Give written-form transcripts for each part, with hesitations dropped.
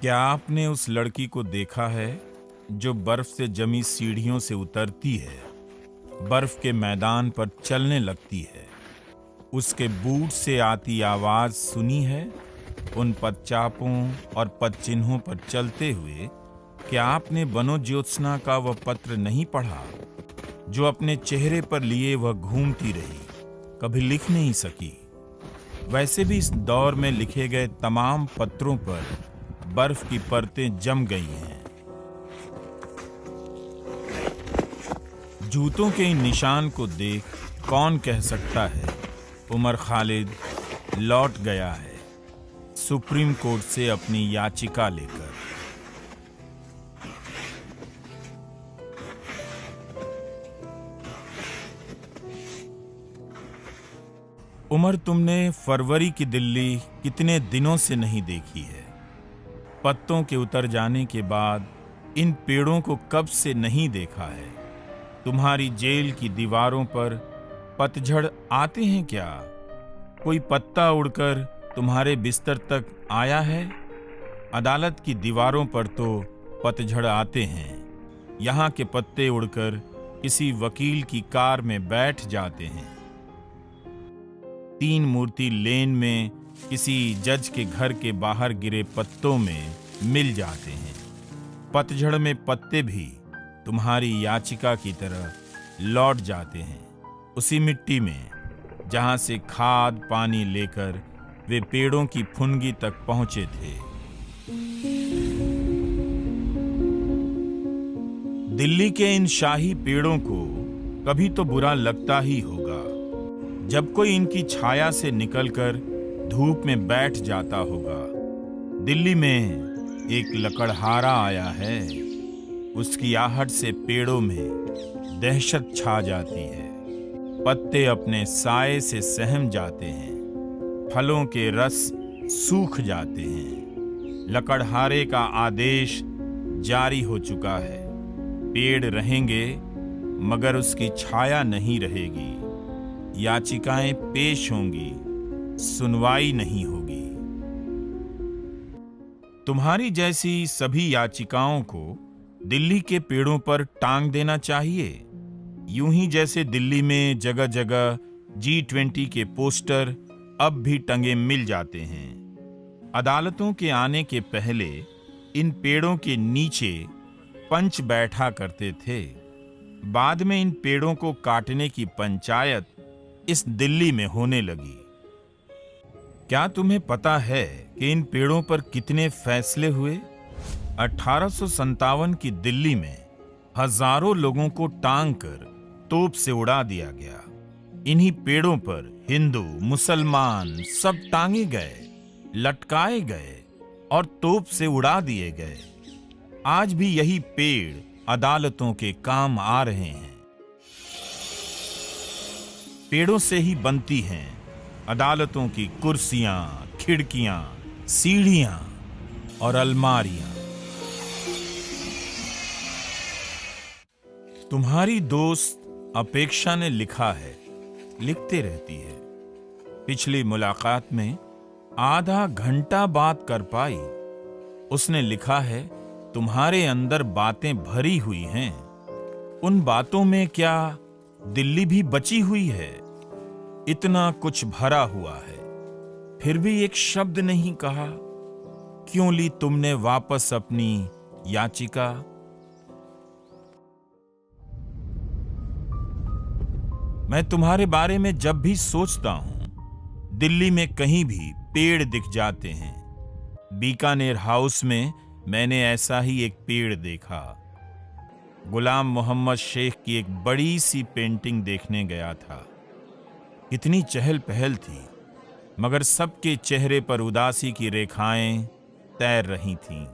क्या आपने उस लड़की को देखा है जो बर्फ से जमी सीढ़ियों से उतरती है, बर्फ के मैदान पर चलने लगती है? उसके बूट से आती आवाज सुनी है? उन पदचापों और पदचिन्हों पर चलते हुए क्या आपने बनोज्योत्स्ना का वह पत्र नहीं पढ़ा जो अपने चेहरे पर लिए वह घूमती रही, कभी लिख नहीं सकी? वैसे भी इस दौर में लिखे गए तमाम पत्रों पर बर्फ की परतें जम गई हैं। जूतों के इन निशान को देख कौन कह सकता है उमर खालिद लौट गया है सुप्रीम कोर्ट से अपनी याचिका लेकर। उमर, तुमने फरवरी की दिल्ली कितने दिनों से नहीं देखी है? पत्तों के उतर जाने के बाद इन पेड़ों को कब से नहीं देखा है? तुम्हारी जेल की दीवारों पर पतझड़ आते हैं क्या? कोई पत्ता उड़कर तुम्हारे बिस्तर तक आया है? अदालत की दीवारों पर तो पतझड़ आते हैं। यहाँ के पत्ते उड़कर किसी वकील की कार में बैठ जाते हैं। 3 मूर्ति लेन में किसी जज के घर के बाहर गिरे पत्तों में मिल जाते हैं। पतझड़ में पत्ते भी तुम्हारी याचिका की तरह लौट जाते हैं, उसी मिट्टी में जहां से खाद पानी लेकर वे पेड़ों की फुनगी तक पहुंचे थे। दिल्ली के इन शाही पेड़ों को कभी तो बुरा लगता ही होगा जब कोई इनकी छाया से निकलकर धूप में बैठ जाता होगा। दिल्ली में एक लकड़हारा आया है, उसकी आहट से पेड़ों में दहशत छा जाती है। पत्ते अपने साए से सहम जाते हैं, फलों के रस सूख जाते हैं। लकड़हारे का आदेश जारी हो चुका है। पेड़ रहेंगे मगर उसकी छाया नहीं रहेगी। याचिकाएं पेश होंगी, सुनवाई नहीं होगी। तुम्हारी जैसी सभी याचिकाओं को दिल्ली के पेड़ों पर टांग देना चाहिए, यूं ही जैसे दिल्ली में जगह जगह G20 के पोस्टर अब भी टंगे मिल जाते हैं। अदालतों के आने के पहले इन पेड़ों के नीचे पंच बैठा करते थे। बाद में इन पेड़ों को काटने की पंचायत इस दिल्ली में होने लगी। क्या तुम्हें पता है कि इन पेड़ों पर कितने फैसले हुए? 1857 की दिल्ली में हजारों लोगों को टांग कर तोप से उड़ा दिया गया। इन्हीं पेड़ों पर हिंदू मुसलमान सब टांगे गए, लटकाए गए और तोप से उड़ा दिए गए। आज भी यही पेड़ अदालतों के काम आ रहे हैं। पेड़ों से ही बनती हैं अदालतों की कुर्सियां, खिड़कियां, सीढ़ियां और अलमारियां। तुम्हारी दोस्त अपेक्षा ने लिखा है, लिखते रहती है। पिछली मुलाकात में आधा घंटा बात कर पाई। उसने लिखा है, तुम्हारे अंदर बातें भरी हुई हैं। उन बातों में क्या दिल्ली भी बची हुई है? इतना कुछ भरा हुआ है, फिर भी एक शब्द नहीं कहा। क्यों ली तुमने वापस अपनी याचिका? मैं तुम्हारे बारे में जब भी सोचता हूं, दिल्ली में कहीं भी पेड़ दिख जाते हैं। बीकानेर हाउस में मैंने ऐसा ही एक पेड़ देखा। गुलाम मोहम्मद शेख की एक बड़ी सी पेंटिंग देखने गया था। कितनी चहल पहल थी, मगर सबके चेहरे पर उदासी की रेखाएं तैर रही थीं।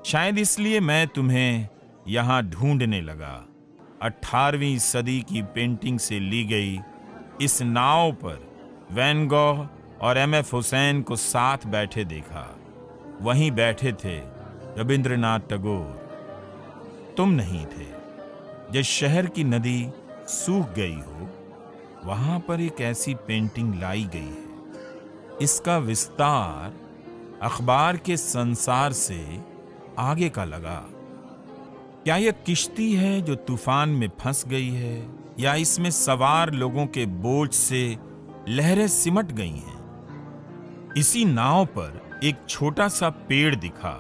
शायद इसलिए मैं तुम्हें यहां ढूंढने लगा। 18वीं सदी की पेंटिंग से ली गई इस नाव पर वैन गॉग और M.F. हुसैन को साथ बैठे देखा। वहीं बैठे थे रविंद्रनाथ टैगोर। तुम नहीं थे। जिस शहर की नदी सूख गई हो, वहां पर एक ऐसी पेंटिंग लाई गई है। इसका विस्तार अखबार के संसार से आगे का लगा। क्या यह किश्ती है जो तूफान में फंस गई है, या इसमें सवार लोगों के बोझ से लहरें सिमट गई हैं? इसी नाव पर एक छोटा सा पेड़ दिखा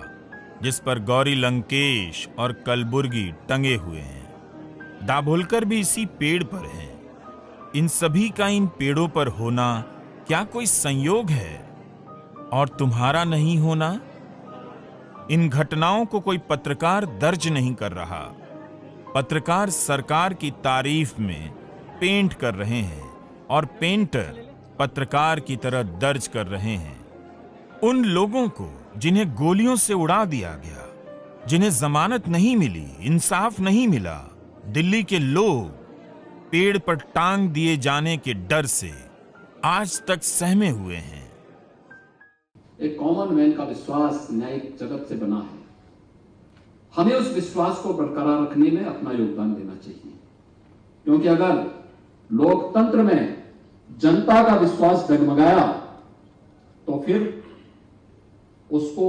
जिस पर गौरी लंकेश और कलबुर्गी टंगे हुए हैं। दाभोलकर भी इसी पेड़ पर हैं। इन सभी का इन पेड़ों पर होना क्या कोई संयोग है, और तुम्हारा नहीं होना? इन घटनाओं को कोई पत्रकार दर्ज नहीं कर रहा। पत्रकार सरकार की तारीफ में पेंट कर रहे हैं और पेंटर पत्रकार की तरह दर्ज कर रहे हैं। उन लोगों को जिन्हें गोलियों से उड़ा दिया गया, जिन्हें जमानत नहीं मिली, इंसाफ नहीं मिला, दिल्ली के लोग पेड़ पर टांग दिए जाने के डर से आज तक सहमे हुए हैं। एक कॉमन मैन का विश्वास न्यायिक जगत से बना है। हमें उस विश्वास को बरकरार रखने में अपना योगदान देना चाहिए, क्योंकि अगर लोकतंत्र में जनता का विश्वास डगमगाया तो फिर उसको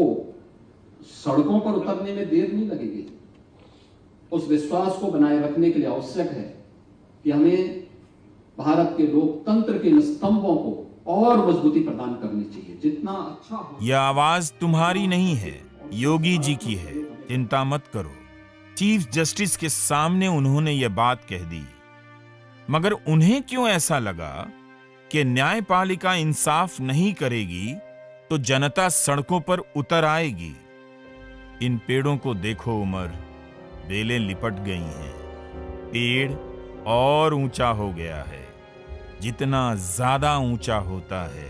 सड़कों पर उतरने में देर नहीं लगेगी। उस विश्वास को बनाए रखने के लिए आवश्यक है कि हमें भारत के लोकतंत्र के इन स्तंभों को और मजबूती प्रदान करनी चाहिए। जितना अच्छा हो। यह आवाज तुम्हारी नहीं है, योगी जी की है। चिंता मत करो। चीफ जस्टिस के सामने उन्होंने यह बात कह दी। मगर उन्हें क्यों ऐसा लगा कि न्यायपालिका इंसाफ नहीं करेगी तो जनता सड़कों पर उतर आएगी? इन पेड़ों को देखो उमर, बेलें लिपट गई हैं। पेड़ और ऊंचा हो गया है। जितना ज्यादा ऊंचा होता है,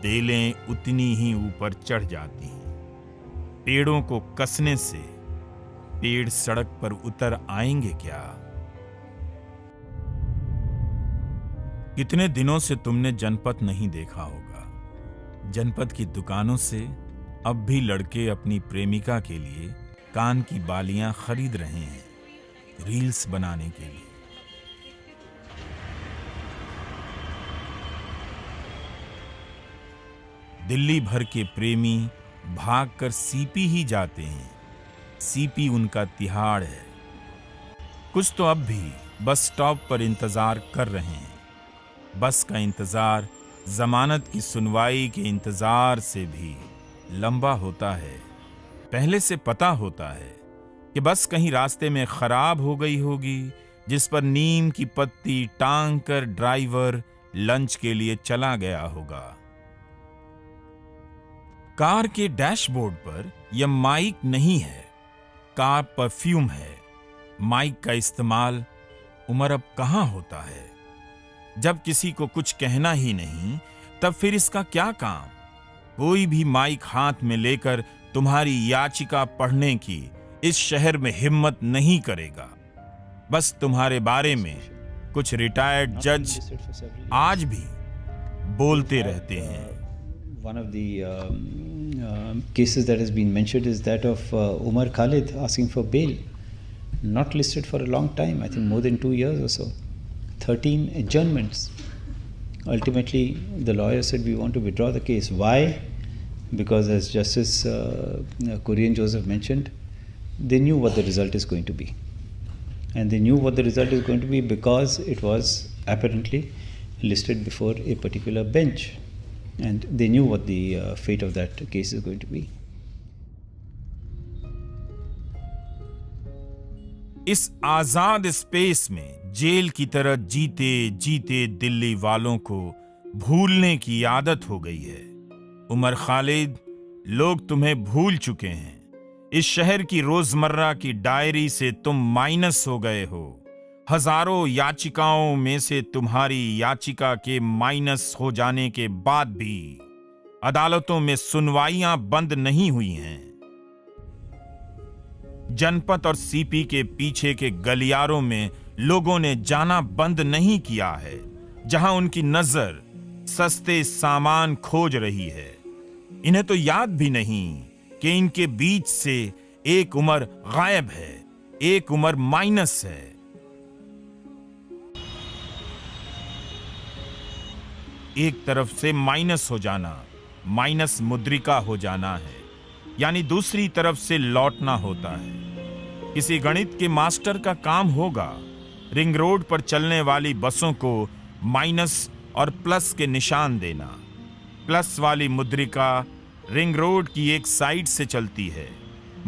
बेलें उतनी ही ऊपर चढ़ जाती हैं। पेड़ों को कसने से पेड़ सड़क पर उतर आएंगे क्या? कितने दिनों से तुमने जनपद नहीं देखा होगा। जनपद की दुकानों से अब भी लड़के अपनी प्रेमिका के लिए कान की बालियां खरीद रहे हैं, रील्स बनाने के लिए। दिल्ली भर के प्रेमी भागकर सीपी ही जाते हैं। सीपी उनका तिहाड़ है। कुछ तो अब भी बस स्टॉप पर इंतजार कर रहे हैं। बस का इंतजार जमानत की सुनवाई के इंतजार से भी लंबा होता है। पहले से पता होता है कि बस कहीं रास्ते में खराब हो गई होगी, जिस पर नीम की पत्ती टांग कर ड्राइवर लंच के लिए चला गया होगा। कार के डैशबोर्ड पर यह माइक नहीं है, कार परफ्यूम है। माइक का इस्तेमाल उमर अब कहां होता है? जब किसी को कुछ कहना ही नहीं, तब फिर इसका क्या काम? कोई भी माइक हाथ में लेकर तुम्हारी याचिका पढ़ने की इस शहर में हिम्मत नहीं करेगा। बस तुम्हारे बारे में कुछ रिटायर्ड जज आज भी बोलते रहते हैं। One of the cases that has been mentioned is that of Umar Khalid asking for bail, not listed for a long time, I think more than 2 years or so. 13 adjournments. Ultimately, the lawyer said we want to withdraw the case. Why? Because as Justice Kurian Joseph mentioned, they knew what the result is going to be. And they knew what the result is going to be because it was apparently listed before a particular bench. And they knew what the fate of that case is going to be. इस आजाद space में jail की तरह जीते जीते दिल्ली वालों को भूलने की आदत हो गई है। उमर खालिद, लोग तुम्हें भूल चुके हैं। इस शहर की रोजमर्रा की डायरी से तुम माइनस हो गए हो। हजारों याचिकाओं में से तुम्हारी याचिका के माइनस हो जाने के बाद भी अदालतों में सुनवाइयां बंद नहीं हुई हैं। जनपद और सीपी के पीछे के गलियारों में लोगों ने जाना बंद नहीं किया है, जहां उनकी नजर सस्ते सामान खोज रही है। इन्हें तो याद भी नहीं कि इनके बीच से एक उमर गायब है, एक उमर माइनस है। एक तरफ से माइनस हो जाना माइनस मुद्रिका हो जाना है, यानी दूसरी तरफ से लौटना होता है। किसी गणित के मास्टर का काम होगा रिंग रोड पर चलने वाली बसों को माइनस और प्लस के निशान देना। प्लस वाली मुद्रिका रिंग रोड की एक साइड से चलती है,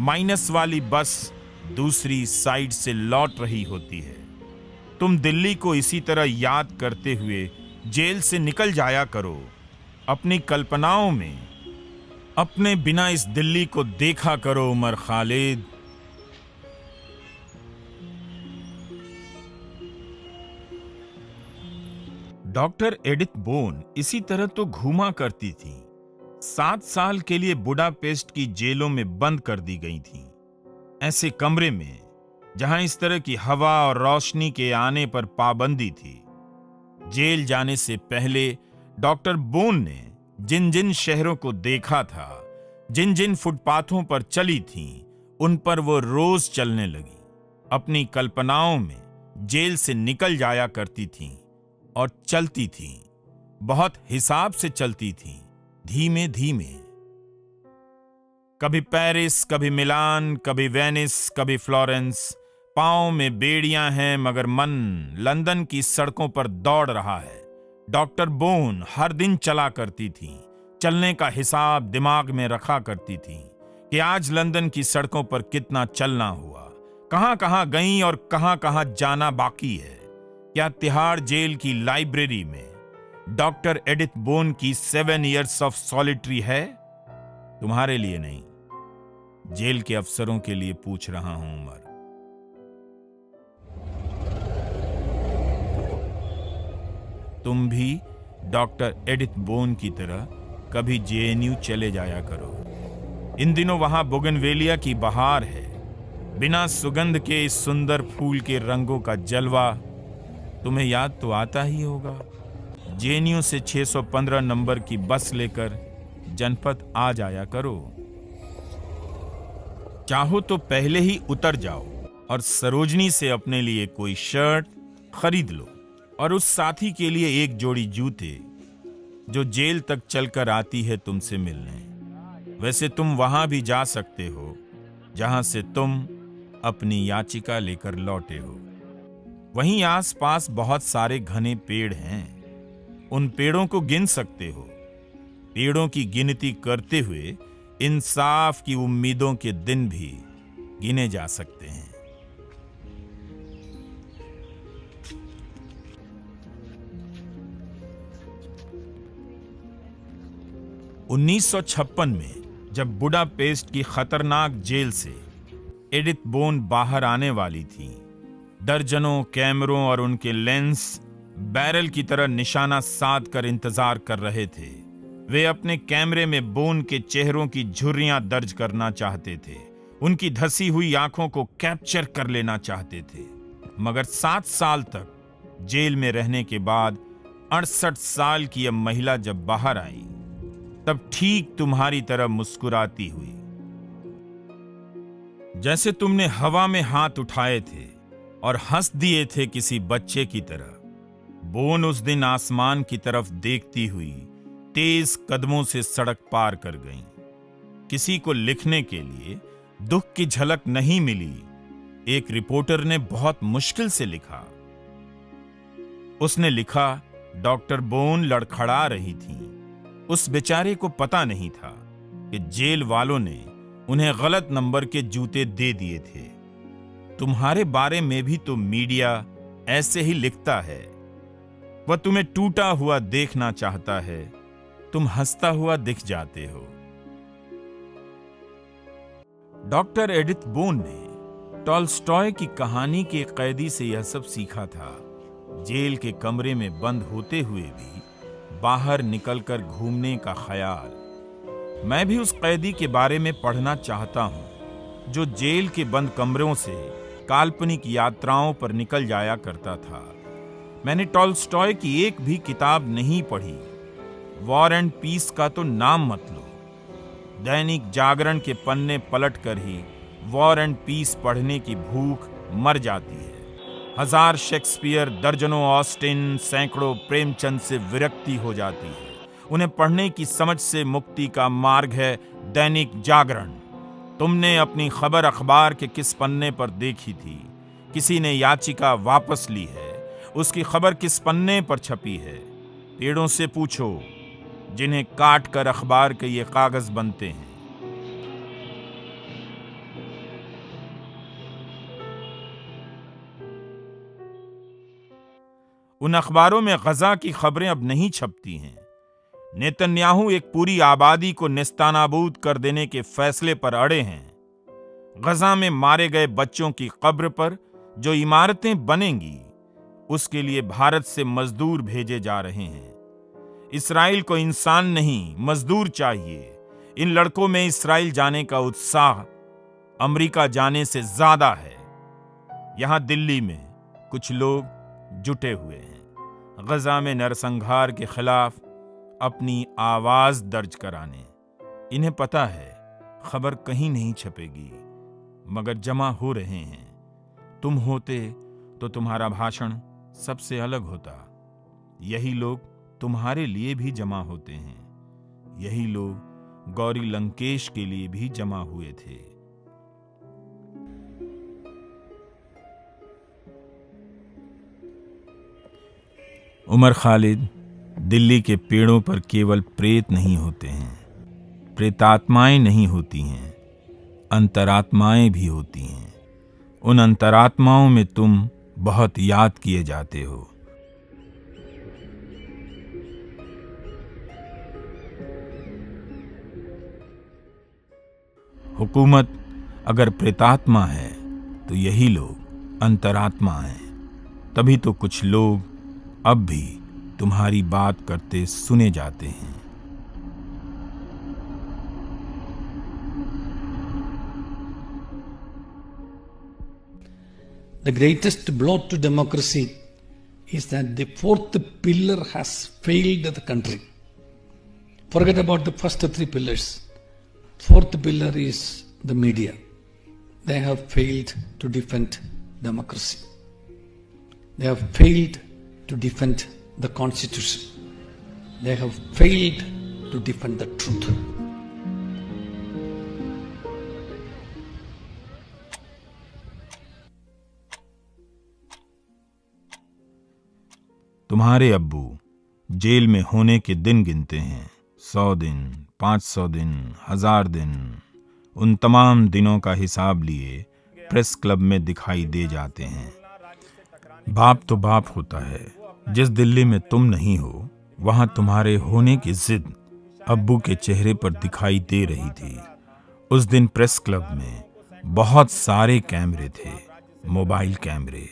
माइनस वाली बस दूसरी साइड से लौट रही होती है। तुम दिल्ली को इसी तरह याद करते हुए जेल से निकल जाया करो, अपनी कल्पनाओं में अपने बिना इस दिल्ली को देखा करो Umar Khalid. Doctor Edith Bone इसी तरह तो घूमा करती थी। 7 साल के लिए बुडापेस्ट की जेलों में बंद कर दी गई थी, ऐसे कमरे में जहां इस तरह की हवा और रोशनी के आने पर पाबंदी थी। जेल जाने से पहले डॉक्टर बोन ने जिन जिन शहरों को देखा था, जिन जिन फुटपाथों पर चली थीं, उन पर वो रोज चलने लगी। अपनी कल्पनाओं में जेल से निकल जाया करती थीं और चलती थीं, बहुत हिसाब से चलती थीं, धीमे धीमे। कभी पेरिस, कभी मिलान, कभी वेनिस, कभी फ्लोरेंस। पांव में बेड़ियां हैं मगर मन लंदन की सड़कों पर दौड़ रहा है। डॉक्टर बोन हर दिन चला करती थी, चलने का हिसाब दिमाग में रखा करती थी कि आज लंदन की सड़कों पर कितना चलना हुआ, कहां कहां गई और कहां कहां जाना बाकी है। क्या तिहाड़ जेल की लाइब्रेरी में डॉक्टर एडिथ बोन की 7 Years ऑफ सॉलिटरी है? तुम्हारे लिए नहीं, जेल के अफसरों के लिए पूछ रहा हूं उमर। तुम भी डॉक्टर एडिथ बोन की तरह कभी जेएनयू चले जाया करो। इन दिनों वहां बोगनवेलिया की बहार है। बिना सुगंध के इस सुंदर फूल के रंगों का जलवा तुम्हें याद तो आता ही होगा। जेएनयू से 615 नंबर की बस लेकर जनपद आ जाया करो। चाहो तो पहले ही उतर जाओ और सरोजनी से अपने लिए कोई शर्ट खरीद लो और उस साथी के लिए एक जोड़ी जूते जो जेल तक चलकर आती है तुमसे मिलने। वैसे तुम वहां भी जा सकते हो जहां से तुम अपनी याचिका लेकर लौटे हो। वहीं आसपास बहुत सारे घने पेड़ हैं, उन पेड़ों को गिन सकते हो। पेड़ों की गिनती करते हुए इंसाफ की उम्मीदों के दिन भी गिने जा सकते हैं। (1956) में जब बुडापेस्ट की खतरनाक जेल से एडिथ बोन बाहर आने वाली थी, दर्जनों कैमरों और उनके लेंस बैरल की तरह निशाना साध कर इंतजार कर रहे थे। वे अपने कैमरे में बोन के चेहरों की झुर्रियां दर्ज करना चाहते थे, उनकी धसी हुई आंखों को कैप्चर कर लेना चाहते थे। मगर 7 साल तक जेल में रहने के बाद 68 साल की यह महिला जब बाहर आई, तब ठीक तुम्हारी तरह मुस्कुराती हुई, जैसे तुमने हवा में हाथ उठाए थे और हंस दिए थे किसी बच्चे की तरह। बोन उस दिन आसमान की तरफ देखती हुई तेज कदमों से सड़क पार कर गईं। किसी को लिखने के लिए दुख की झलक नहीं मिली। एक रिपोर्टर ने बहुत मुश्किल से लिखा। उसने लिखा, डॉक्टर बोन लड़खड़ा रही थी। उस बेचारे को पता नहीं था कि जेल वालों ने उन्हें गलत नंबर के जूते दे दिए थे। तुम्हारे बारे में भी तो मीडिया ऐसे ही लिखता है। वह तुम्हें टूटा हुआ देखना चाहता है, तुम हंसता हुआ दिख जाते हो। डॉक्टर एडिथ बोन ने टॉल्स्टॉय की कहानी के कैदी से यह सब सीखा था। जेल के कमरे में बंद होते हुए भी बाहर निकलकर घूमने का ख्याल। मैं भी उस कैदी के बारे में पढ़ना चाहता हूं जो जेल के बंद कमरों से काल्पनिक यात्राओं पर निकल जाया करता था। मैंने टॉल्स्टॉय की एक भी किताब नहीं पढ़ी। वॉर एंड पीस का तो नाम मत लो। दैनिक जागरण के पन्ने पलटकर ही वॉर एंड पीस पढ़ने की भूख मर जाती है। 1000 शेक्सपियर, दर्जनों ऑस्टिन, सैकड़ों प्रेमचंद से विरक्ति हो जाती है। उन्हें पढ़ने की समझ से मुक्ति का मार्ग है दैनिक जागरण। तुमने अपनी खबर अखबार के किस पन्ने पर देखी थी? किसी ने याचिका वापस ली है, उसकी खबर किस पन्ने पर छपी है? पेड़ों से पूछो जिन्हें काट कर अखबार के ये कागज बनते हैं। उन अखबारों में गजा की खबरें अब नहीं छपती हैं। नेतन्याहू एक पूरी आबादी को नेस्तानाबूद कर देने के फैसले पर अड़े हैं। गजा में मारे गए बच्चों की कब्र पर जो इमारतें बनेंगी, उसके लिए भारत से मजदूर भेजे जा रहे हैं। इस्राइल को इंसान नहीं, मजदूर चाहिए। इन लड़कों में इस्राइल जाने का उत्साह अमेरिका जाने से ज्यादा है। यहां दिल्ली में कुछ लोग जुटे हुए हैं गजा में नरसंहार के खिलाफ अपनी आवाज दर्ज कराने। इन्हें पता है खबर कहीं नहीं छपेगी, मगर जमा हो रहे हैं। तुम होते तो तुम्हारा भाषण सबसे अलग होता। यही लोग तुम्हारे लिए भी जमा होते हैं। यही लोग गौरी लंकेश के लिए भी जमा हुए थे। उमर खालिद, दिल्ली के पेड़ों पर केवल प्रेत नहीं होते हैं, प्रेतात्माएं नहीं होती हैं, अंतरात्माएं भी होती हैं। उन अंतरात्माओं में तुम बहुत याद किए जाते हो। हुकूमत अगर प्रेतात्मा है तो यही लोग अंतरात्मा हैं। तभी तो कुछ लोग अब भी तुम्हारी बात करते सुने जाते हैं। The greatest blow to democracy is that the fourth pillar has failed the country. Forget about the first three pillars. Fourth pillar is the media. They have failed to defend democracy. They have failed to defend the Constitution. They have failed to defend the truth. तुम्हारे अब्बू jail में होने के दिन गिनते हैं। 100 दिन, 500 दिन, 1000 दिन। उन तमाम दिनों का हिसाब लिए प्रेस क्लब में दिखाई दे जाते हैं। बाप तो बाप होता है। जिस दिल्ली में तुम नहीं हो, वहां तुम्हारे होने की जिद अब्बू के चेहरे पर दिखाई दे रही थी। उस दिन प्रेस क्लब में बहुत सारे कैमरे थे, मोबाइल कैमरे,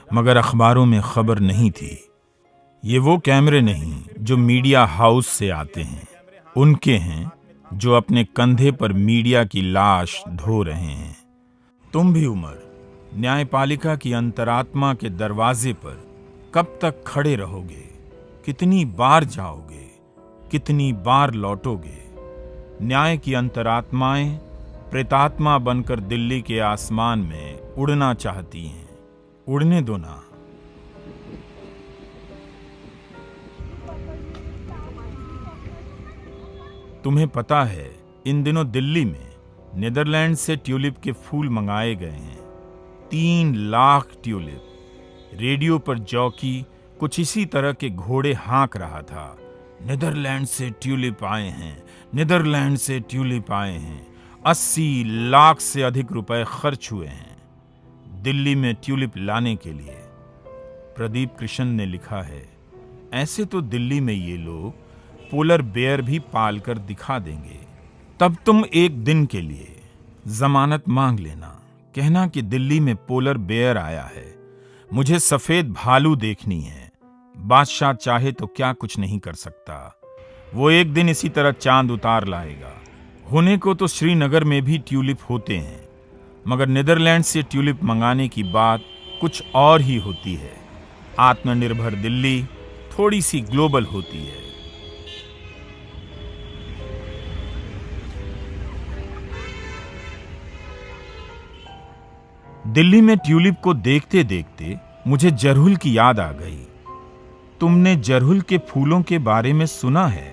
मगर अखबारों में खबर नहीं थी। ये वो कैमरे नहीं जो मीडिया हाउस से आते हैं, उनके हैं जो अपने कंधे पर मीडिया की लाश ढो रहे हैं। तुम भी उमर, न्यायपालिका की अंतरात्मा के दरवाजे पर कब तक खड़े रहोगे? कितनी बार जाओगे? कितनी बार लौटोगे? न्याय की अंतरात्माएं प्रेतात्मा बनकर दिल्ली के आसमान में उड़ना चाहती हैं। उड़ने दो ना। तुम्हें पता है इन दिनों दिल्ली में नीदरलैंड से ट्यूलिप के फूल मंगाए गए हैं। 3 लाख ट्यूलिप। रेडियो पर जॉकी कुछ इसी तरह के घोड़े हाँक रहा था, नीदरलैंड से ट्यूलिप आए हैं, नीदरलैंड से ट्यूलिप आए हैं। 80 लाख से अधिक रुपए खर्च हुए हैं दिल्ली में ट्यूलिप लाने के लिए। प्रदीप कृष्ण ने लिखा है, ऐसे तो दिल्ली में ये लोग पोलर बेयर भी पाल कर दिखा देंगे। तब तुम एक दिन के लिए जमानत मांग लेना, कहना कि दिल्ली में पोलर बेयर आया है, मुझे सफेद भालू देखनी है। बादशाह चाहे तो क्या कुछ नहीं कर सकता। वो एक दिन इसी तरह चांद उतार लाएगा। होने को तो श्रीनगर में भी ट्यूलिप होते हैं, मगर नीदरलैंड से ट्यूलिप मंगाने की बात कुछ और ही होती है। आत्मनिर्भर दिल्ली थोड़ी सी ग्लोबल होती है। दिल्ली में ट्यूलिप को देखते देखते मुझे जरहुल की याद आ गई। तुमने जरहुल के फूलों के बारे में सुना है?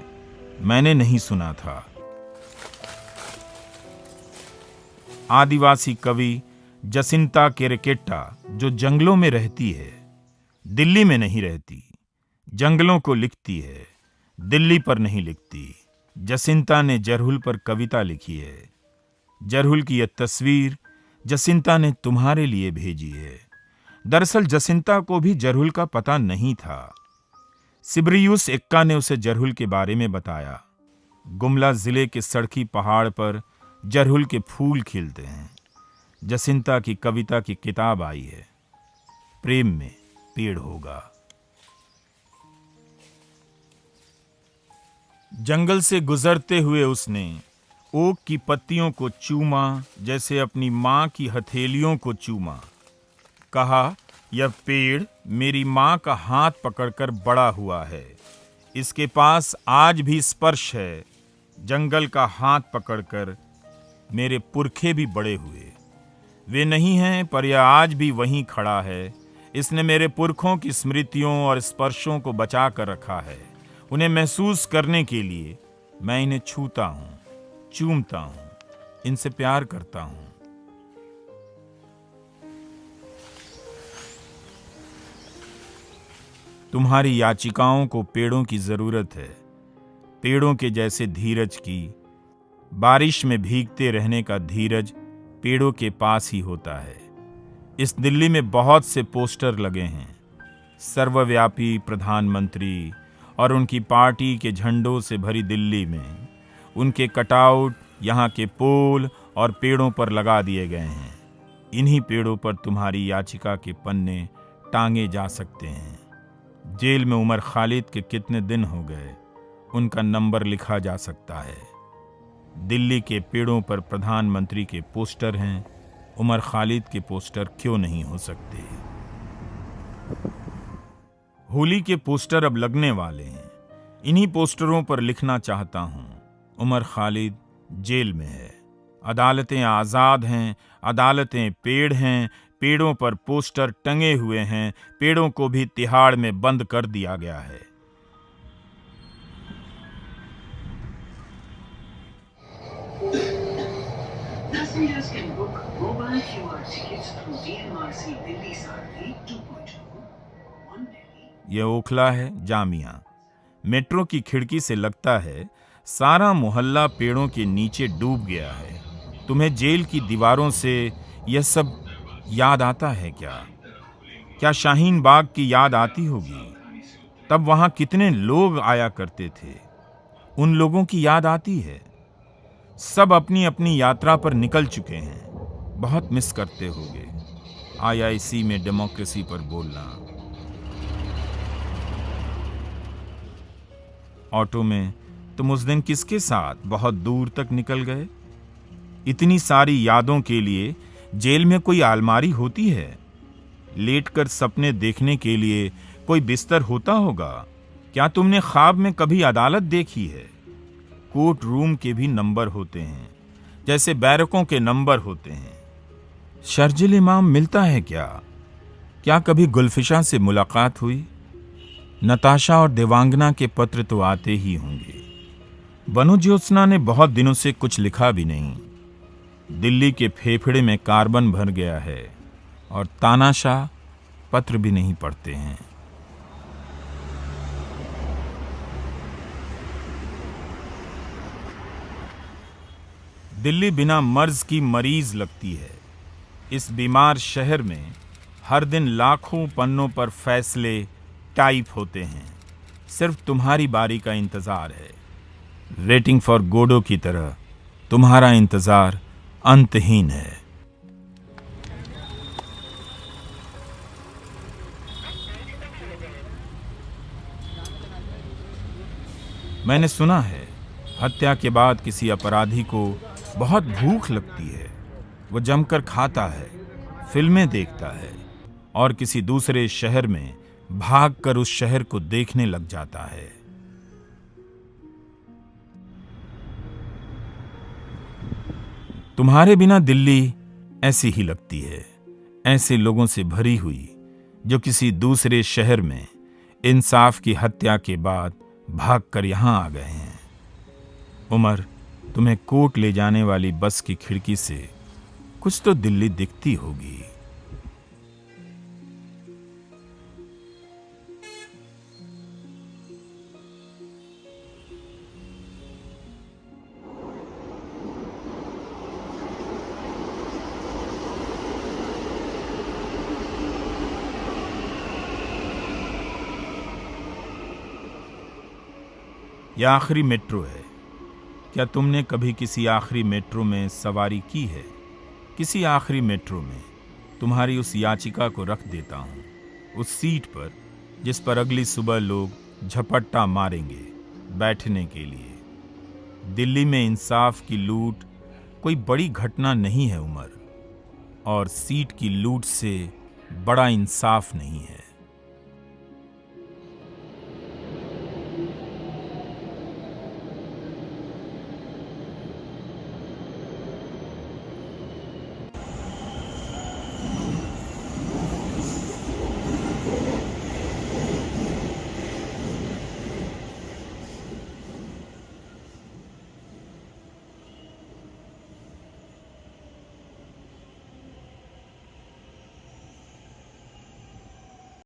मैंने नहीं सुना था। आदिवासी कवि जसिंता केरकेट्टा जो जंगलों में रहती है, दिल्ली में नहीं रहती, जंगलों को लिखती है, दिल्ली पर नहीं लिखती। जसिंता ने जरहुल पर कविता लिखी है। जरहुल की यह तस्वीर जसिंता ने तुम्हारे लिए भेजी है। दरअसल जसिंता को भी जरहुल का पता नहीं था। सिब्रियुस एक्का ने उसे जरहुल के बारे में बताया। गुमला जिले के सड़की पहाड़ पर जरहुल के फूल खिलते हैं। जसिंता की कविता की किताब आई है, प्रेम में पेड़ होगा। जंगल से गुजरते हुए उसने ओक की पत्तियों को चूमा जैसे अपनी मां की हथेलियों को चूमा। कहा, यह पेड़ मेरी मां का हाथ पकड़कर बड़ा हुआ है, इसके पास आज भी स्पर्श है। जंगल का हाथ पकड़कर मेरे पुरखे भी बड़े हुए। वे नहीं हैं पर यह आज भी वहीं खड़ा है। इसने मेरे पुरखों की स्मृतियों और स्पर्शों को बचा कर रखा है। उन्हें महसूस करने के लिए मैं इन्हें छूता हूं, चूमता हूं, इनसे प्यार करता हूं। तुम्हारी याचिकाओं को पेड़ों की जरूरत है, पेड़ों के जैसे धीरज की। बारिश में भीगते रहने का धीरज पेड़ों के पास ही होता है। इस दिल्ली में बहुत से पोस्टर लगे हैं। सर्वव्यापी प्रधानमंत्री और उनकी पार्टी के झंडों से भरी दिल्ली में उनके कटआउट यहाँ के पोल और पेड़ों पर लगा दिए गए हैं। इन्हीं पेड़ों पर तुम्हारी याचिका के पन्ने टांगे जा सकते हैं। जेल में उमर खालिद के कितने दिन हो गए, उनका नंबर लिखा जा सकता है। दिल्ली के पेड़ों पर प्रधानमंत्री के पोस्टर हैं, उमर खालिद के पोस्टर क्यों नहीं हो सकते? होली के पोस्टर अब लगने वाले हैं। इन्हीं पोस्टरों पर लिखना चाहता हूं, उमर खालिद जेल में है। अदालतें आज़ाद हैं, अदालतें पेड़ हैं, पेड़ों पर पोस्टर टंगे हुए हैं, पेड़ों को भी तिहाड़ में बंद कर दिया गया है। Passengers can book mobile QR tickets through DMRC Delhi Sarthi 2.2 on Delhi. यह ओखला है जामिया। मेट्रो की खिड़की से लगता है सारा मोहल्ला पेड़ों के नीचे डूब गया है। तुम्हें जेल की दीवारों से यह सब याद आता है क्या? क्या शाहीन बाग की याद आती होगी? तब वहां कितने लोग आया करते थे, उन लोगों की याद आती है। सब अपनी अपनी यात्रा पर निकल चुके हैं। बहुत मिस करते होगे IIC में डेमोक्रेसी पर बोलना। ऑटो में तुम उस दिन किसके साथ बहुत दूर तक निकल गए? इतनी सारी यादों के लिए जेल में कोई अलमारी होती है? लेटकर सपने देखने के लिए कोई बिस्तर होता होगा? क्या तुमने ख्वाब में कभी अदालत देखी है? कोर्ट रूम के भी नंबर होते हैं, जैसे बैरकों के नंबर होते हैं। शर्जिल इमाम मिलता है क्या? क्या कभी गुलफिशा से मुलाकात हुई? नताशा और देवांगना के पत्र तो आते ही होंगे। बनु ज्योत्सना ने बहुत दिनों से कुछ लिखा भी नहीं। दिल्ली के फेफड़े में कार्बन भर गया है और तानाशाह पत्र भी नहीं पढ़ते हैं। दिल्ली बिना मर्ज की मरीज लगती है। इस बीमार शहर में हर दिन लाखों पन्नों पर फैसले टाइप होते हैं। सिर्फ तुम्हारी बारी का इंतजार है। वेटिंग फॉर गोडो की तरह तुम्हारा इंतजार अंतहीन है। मैंने सुना है हत्या के बाद किसी अपराधी को बहुत भूख लगती है। वो जमकर खाता है, फिल्में देखता है और किसी दूसरे शहर में भागकर उस शहर को देखने लग जाता है। तुम्हारे बिना दिल्ली ऐसी ही लगती है, ऐसे लोगों से भरी हुई जो किसी दूसरे शहर में इंसाफ की हत्या के बाद भागकर यहां आ गए हैं। उमर, तुम्हें कोर्ट ले जाने वाली बस की खिड़की से कुछ तो दिल्ली दिखती होगी। यह आखिरी मेट्रो है। क्या तुमने कभी किसी आखिरी मेट्रो में सवारी की है? किसी आखिरी मेट्रो में तुम्हारी उस याचिका को रख देता हूँ, उस सीट पर जिस पर अगली सुबह लोग झपट्टा मारेंगे बैठने के लिए। दिल्ली में इंसाफ की लूट कोई बड़ी घटना नहीं है उमर, और सीट की लूट से बड़ा इंसाफ नहीं है।